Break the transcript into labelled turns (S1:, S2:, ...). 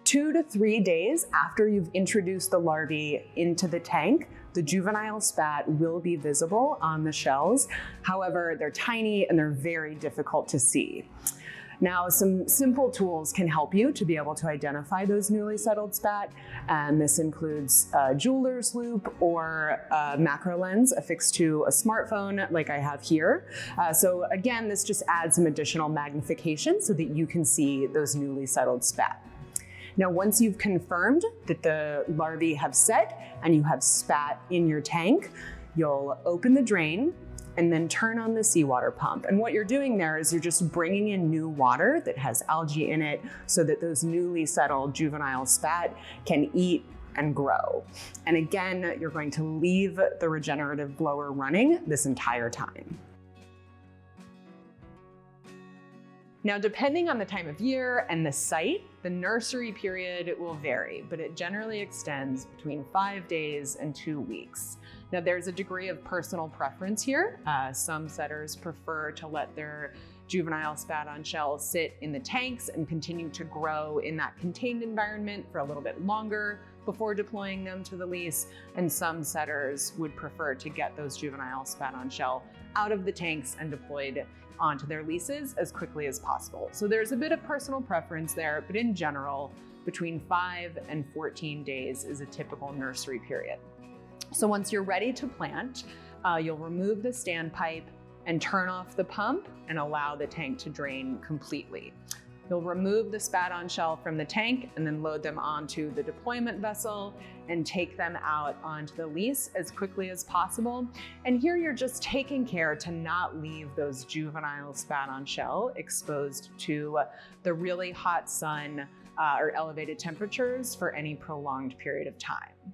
S1: 2 to 3 days after you've introduced the larvae into the tank, the juvenile spat will be visible on the shells. However, they're tiny and they're very difficult to see. Now, some simple tools can help you to be able to identify those newly settled spat, and this includes a jeweler's loupe or a macro lens affixed to a smartphone like I have here. So again, this just adds some additional magnification so that you can see those newly settled spat. Now, once you've confirmed that the larvae have set and you have spat in your tank, you'll open the drain and then turn on the seawater pump. And what you're doing there is you're just bringing in new water that has algae in it so that those newly settled juvenile spat can eat and grow. And again, you're going to leave the regenerative blower running this entire time. Now, depending on the time of year and the site, the nursery period will vary, but it generally extends between 5 days and 2 weeks. Now, there's a degree of personal preference here. Some setters prefer to let their juvenile spat on shell sit in the tanks and continue to grow in that contained environment for a little bit longer before deploying them to the lease. And some setters would prefer to get those juvenile spat on shell out of the tanks and deployed onto their leases as quickly as possible. So there's a bit of personal preference there, but in general, between 5 and 14 days is a typical nursery period. So once you're ready to plant, you'll remove the standpipe and turn off the pump and allow the tank to drain completely. You'll remove the spat on shell from the tank and then load them onto the deployment vessel and take them out onto the lease as quickly as possible. And here you're just taking care to not leave those juvenile spat on shell exposed to the really hot sun or elevated temperatures for any prolonged period of time.